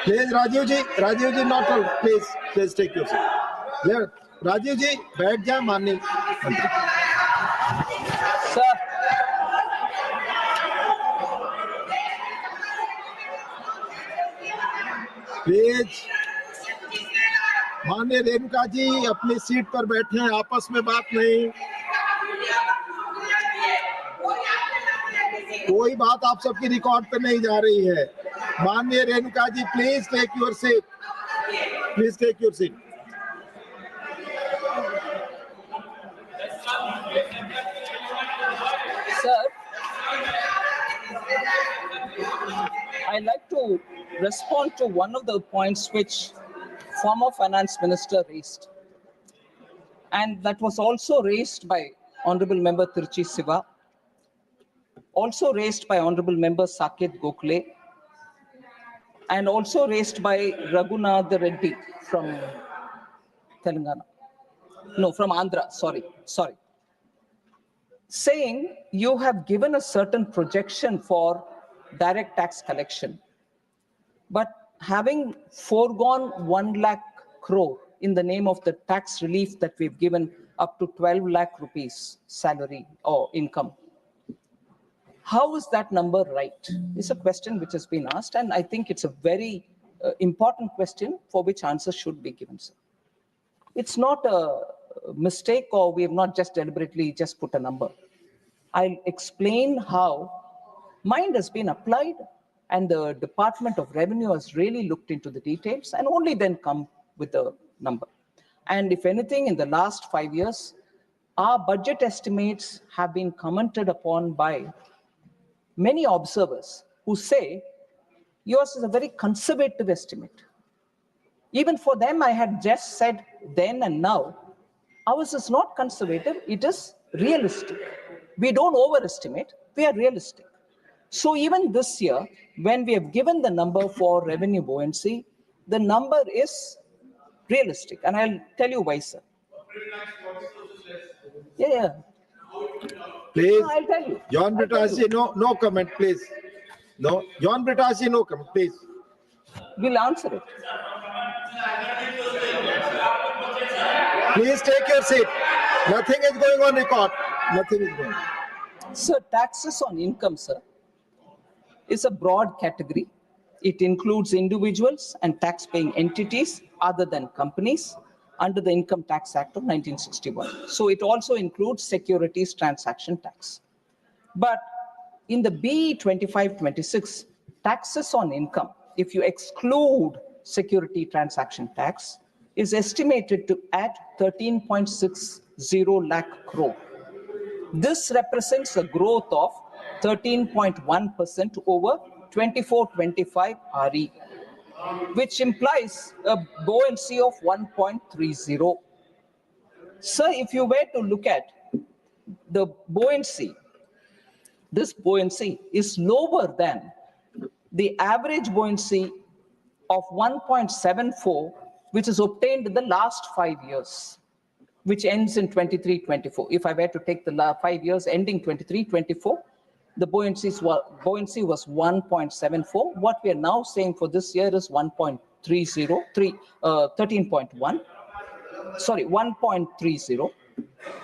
Please, Rajiv ji, not all. Please take your seat. There, Rajiv ji, बैठ जा माननीय मंत्री. Sir. प्लीज, माननीय रेणुका जी अपनी सीट पर बैठे हैं, आपस में बात नहीं. कोई बात आप सबकी रिकॉर्ड पे नहीं जा रही है. माननीय Renuka ji, please take your seat. Please take your seat. Sir, I'd like to respond to one of the points which former finance minister raised. And that was also raised by Honorable Member Tirchi Siva, also raised by Honorable Member Saket Gokhale, and also raised by Raghunath Reddy from Telangana. No, from Andhra, sorry. Saying you have given a certain projection for direct tax collection, but having foregone 1 lakh crore in the name of the tax relief that we've given up to 12 lakh rupees salary or income. How is that number right? It's a question which has been asked, and I think it's a very important question for which answers should be given, sir. It's not a mistake, or we have not just deliberately just put a number. I'll explain how mind has been applied, and the Department of Revenue has really looked into the details and only then come with a number. And if anything, in the last 5 years, our budget estimates have been commented upon by many observers who say yours is a very conservative estimate. Even for them, I had just said then and now, ours is not conservative, it is realistic. We don't overestimate, we are realistic. So even this year, when we have given the number for revenue buoyancy, the number is realistic. And I'll tell you why, sir. Yeah. Please. No, I'll tell you. John Brittashi, no comment, please. No, John Brittashi, no comment, please. We'll answer it. Please take your seat. Nothing is going on record. Nothing is going on. Sir, taxes on income, sir, is a broad category. It includes individuals and tax-paying entities other than companies under the Income Tax Act of 1961. So it also includes securities transaction tax. But in the BE 2526, taxes on income, if you exclude security transaction tax, is estimated to at 13.60 lakh crore. This represents a growth of 13.1% over 24-25 RE, which implies a buoyancy of 1.30. Sir, if you were to look at the buoyancy, this buoyancy is lower than the average buoyancy of 1.74, which is obtained in the last 5 years, which ends in 23-24. If I were to take the 5 years ending 23-24, the buoyancy was 1.74. What we are now saying for this year is 13.1. Sorry, 1.30.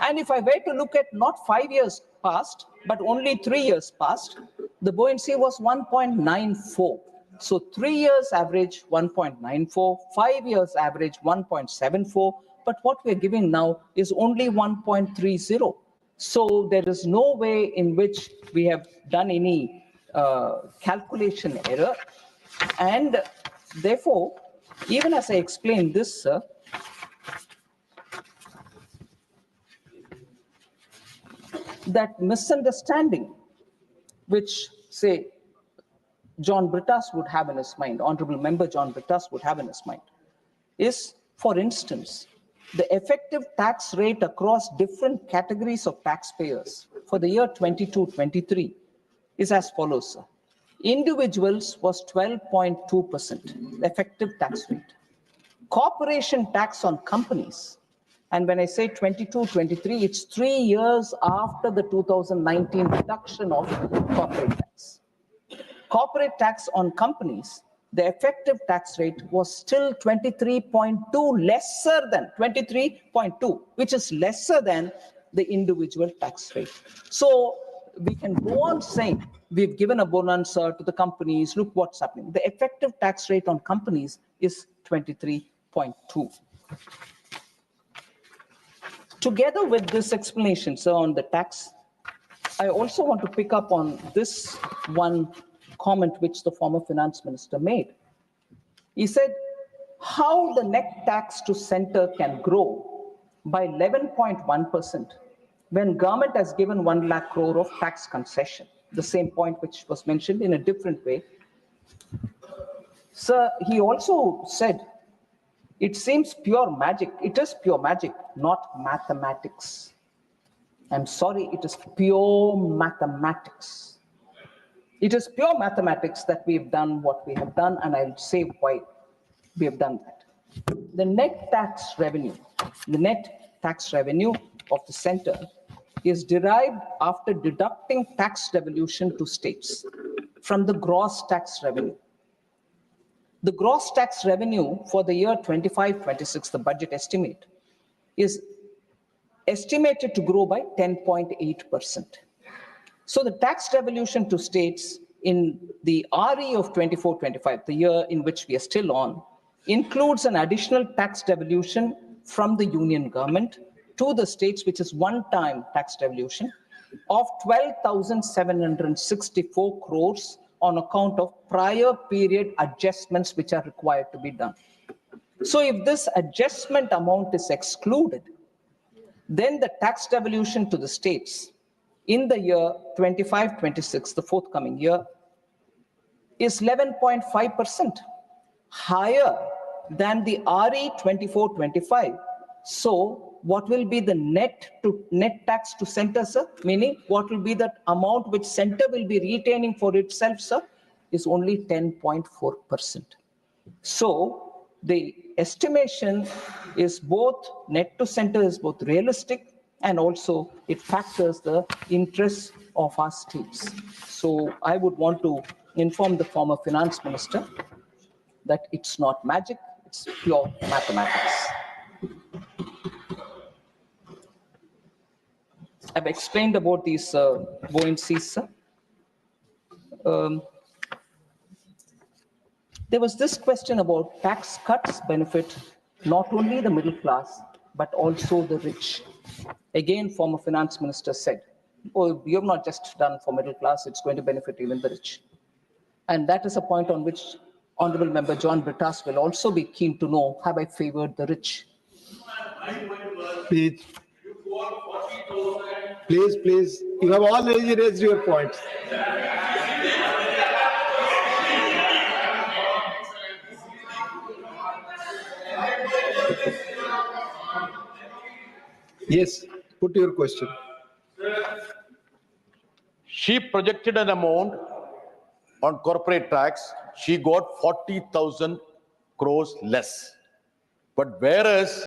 And if I were to look at not 5 years past, but only 3 years past, the buoyancy was 1.94. So 3 years average 1.94, 5 years average 1.74, but what we're giving now is only 1.30. So there is no way in which we have done any calculation error. And therefore, even as I explained this, sir, that misunderstanding, which say John Brittas would have in his mind, Honorable Member John Brittas would have in his mind, is, for instance, the effective tax rate across different categories of taxpayers for the year 22-23 is as follows, sir. Individuals was 12.2% effective tax rate. Corporation tax on companies, and when I say 22-23, it's 3 years after the 2019 reduction of corporate tax. Corporate tax on companies the effective tax rate was still 23.2, lesser than 23.2, which is lesser than the individual tax rate. So we can go on saying we've given a bonanza to the companies, look what's happening. The effective tax rate on companies is 23.2. Together with this explanation, sir, on the tax, I also want to pick up on this one comment which the former finance minister made. He said, how the net tax to center can grow by 11.1% when government has given 1 lakh crore of tax concession. The same point which was mentioned in a different way. Sir, he also said, it seems pure magic. It is pure magic, not mathematics. I'm sorry, it is pure mathematics. It is pure mathematics that we've done what we have done, and I'll say why we have done that. The net tax revenue of the center is derived after deducting tax devolution to states from the gross tax revenue. The gross tax revenue for the year 25-26, the budget estimate, is estimated to grow by 10.8%. So the tax devolution to states in the RE of 24-25, the year in which we are still on, includes an additional tax devolution from the union government to the states, which is one-time tax devolution of 12,764 crores on account of prior period adjustments which are required to be done. So if this adjustment amount is excluded, then the tax devolution to the states in the year 25-26, the forthcoming year, is 11.5%, higher than the RE 24-25. So what will be the net tax to center, sir? Meaning what will be the amount which center will be retaining for itself, sir? Is only 10.4%. So the estimation is both net to center is both realistic and also it factors the interests of our states. So I would want to inform the former finance minister that it's not magic, it's pure mathematics. I've explained about these buoyancies, sir. There was this question about tax cuts benefit not only the middle class, but also the rich. Again, former finance minister said, oh, you have not just done for middle class, it's going to benefit even the rich. And that is a point on which Honorable Member John Brittas will also be keen to know, have I favored the rich? Please, you have already raised your points. Yes, put your question. She projected an amount on corporate tax. She got 40,000 crores less. But whereas